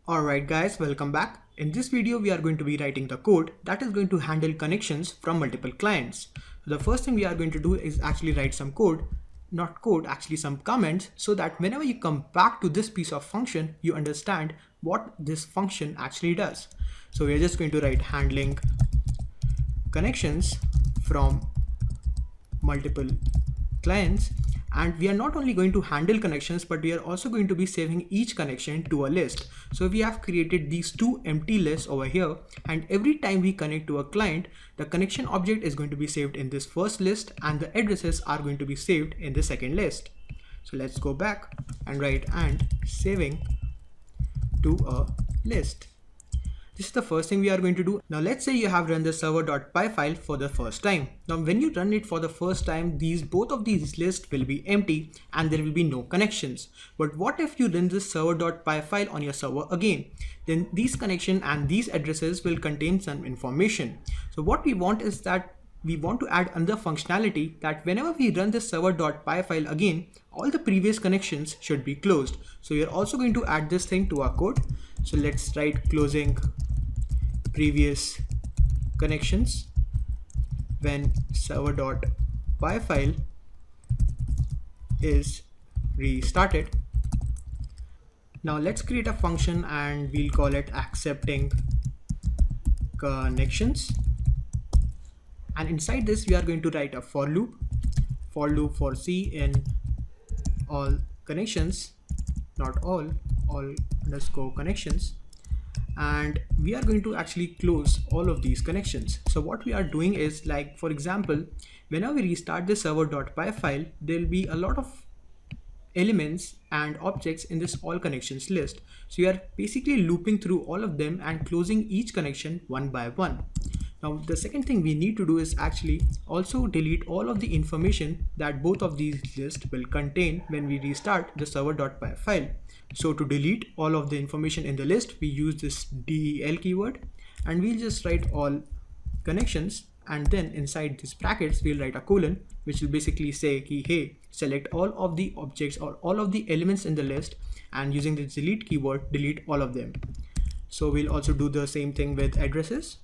Alright guys, welcome back. In this video we are going to be writing the code that is going to handle connections from multiple clients. So the first thing we are going to do is actually write some code, not code, actually some comments, so that whenever you come back to this piece of function, you understand what this function actually does. So we are just going to write handling connections from multiple clients, and we are not only going to handle connections, but we are also going to be saving each connection to a list. So we have created these two empty lists over here, and every time we connect to a client, the connection object is going to be saved in this first list and the addresses are going to be saved in the second list. So let's go back and write and saving to a list. This is the first thing we are going to do. Now let's say you have run the server.py file for the first time. Now when you run it for the first time, both of these lists will be empty and there will be no connections. But what if you run this server.py file on your server again? Then these connections and these addresses will contain some information. So what we want is that we want to add another functionality that whenever we run this server.py file again, all the previous connections should be closed. So we are also going to add this thing to our code. So let's write closing previous connections when server.py file is restarted. Now let's create a function and we'll call it accepting connections. And inside this we are going to write a for loop for C in all connections, not all underscore connections. And we are going to actually close all of these connections. So what we are doing is, like, for example, whenever we restart the server.py file, there will be a lot of elements and objects in this all connections list. So we are basically looping through all of them and closing each connection one by one. Now the second thing we need to do is actually also delete all of the information that both of these lists will contain when we restart the server.py file. So to delete all of the information in the list, we use this del keyword and we'll just write all connections, and then inside these brackets we'll write a colon, which will basically say ki, hey, select all of the objects or all of the elements in the list, and using the delete keyword delete all of them. So we'll also do the same thing with addresses.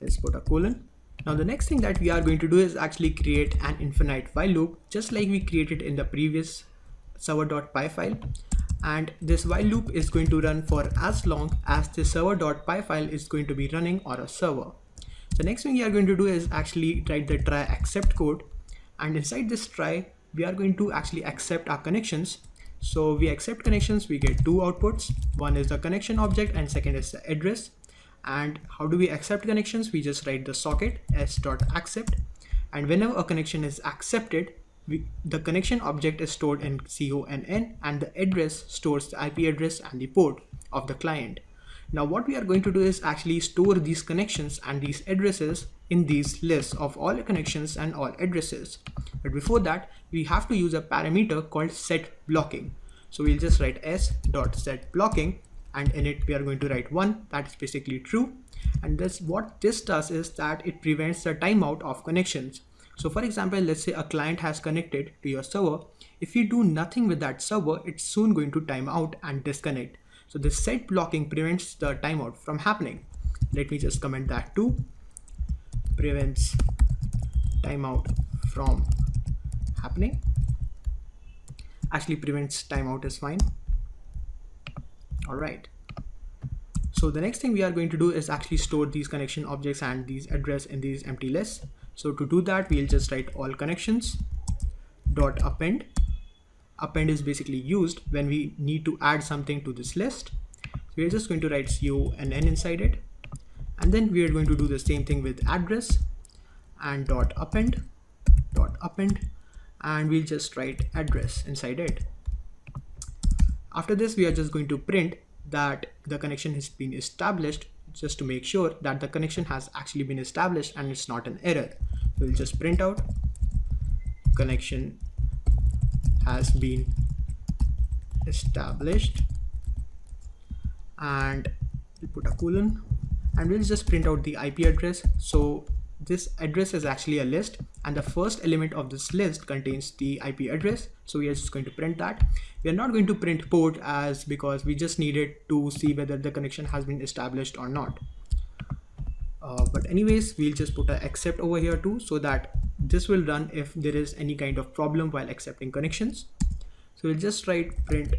Let's put a colon. Now the next thing that we are going to do is actually create an infinite while loop, just like we created in the previous server.py file. And this while loop is going to run for as long as the server.py file is going to be running on a server. The next thing we are going to do is actually write the try accept code, and inside this try we are going to actually accept our connections. So we accept connections, we get two outputs. One is the connection object and second is the address. And how do we accept connections? We just write the socket s.accept, and whenever a connection is accepted, the connection object is stored in conn, and the address stores the IP address and the port of the client. Now what we are going to do is actually store these connections and these addresses in these lists of all connections and all addresses. But before that, we have to use a parameter called set blocking. So we'll just write s.set blocking, and in it we are going to write 1, that is basically true. And what this does is that it prevents the timeout of connections. So for example, let's say a client has connected to your server. If you do nothing with that server, it's soon going to time out and disconnect. So this set blocking prevents the timeout from happening. Let me just comment that too. Prevents timeout from happening. Actually, prevents timeout is fine. All right. So the next thing we are going to do is actually store these connection objects and these address in these empty lists. So to do that, we'll just write all connections dot append. Append is basically used when we need to add something to this list. So we're just going to write conn inside it, and then we are going to do the same thing with address and dot append, and we'll just write address inside it. After this, we are just going to print that the connection has been established, just to make sure that the connection has actually been established and it's not an error. So we'll just print out connection has been established, and we'll put a colon, and we'll just print out the IP address. So this address is actually a list, and the first element of this list contains the IP address. So we are just going to print that. We are not going to print port as because we just needed to see whether the connection has been established or not. But anyways, we'll just put a accept over here too, so that this will run if there is any kind of problem while accepting connections. So we'll just write print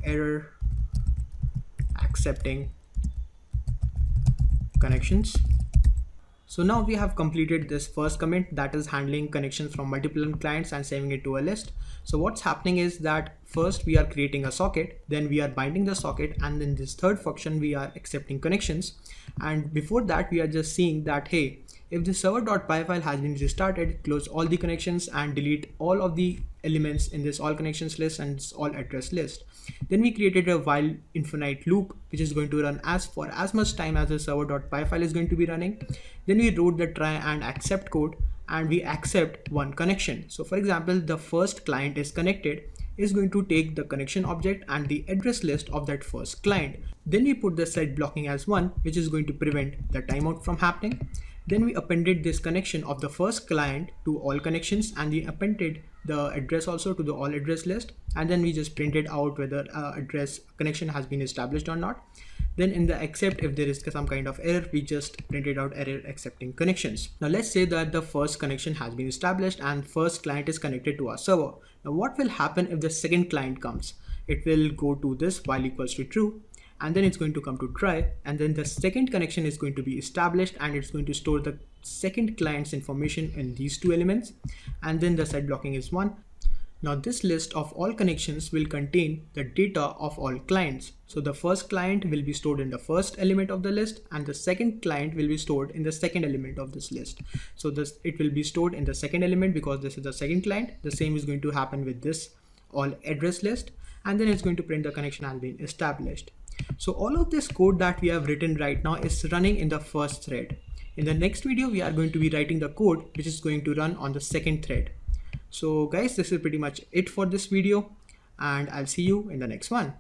error accepting connections. So now we have completed this first commit, that is handling connections from multiple clients and saving it to a list. So what's happening is that first we are creating a socket, then we are binding the socket, and then this third function we are accepting connections. And before that we are just seeing that, hey, if the server.py file has been restarted, close all the connections and delete all of the elements in this all connections list and this all address list. Then we created a while infinite loop which is going to run for as much time as the server.py file is going to be running. Then we wrote the try and accept code, and we accept one connection. So for example, the first client is connected is going to take the connection object and the address list of that first client. Then we put the set blocking as 1, which is going to prevent the timeout from happening. Then we appended this connection of the first client to all connections, and we appended the address also to the all address list, and then we just printed out whether address connection has been established or not. Then in the accept, if there is some kind of error, we just printed out error accepting connections. Now let's say that the first connection has been established and first client is connected to our server. Now what will happen if the second client comes? It will go to this while equals to true, and then it's going to come to try, and then the second connection is going to be established, and it's going to store the second client's information in these two elements, and then the set blocking is 1. Now this list of all connections will contain the data of all clients. So the first client will be stored in the first element of the list, and the second client will be stored in the second element of this list. So it will be stored in the second element because this is the second client. The same is going to happen with this all address list, and then it's going to print the connection has been established. So all of this code that we have written right now is running in the first thread. In the next video, we are going to be writing the code which is going to run on the second thread. So guys, this is pretty much it for this video, and I'll see you in the next one.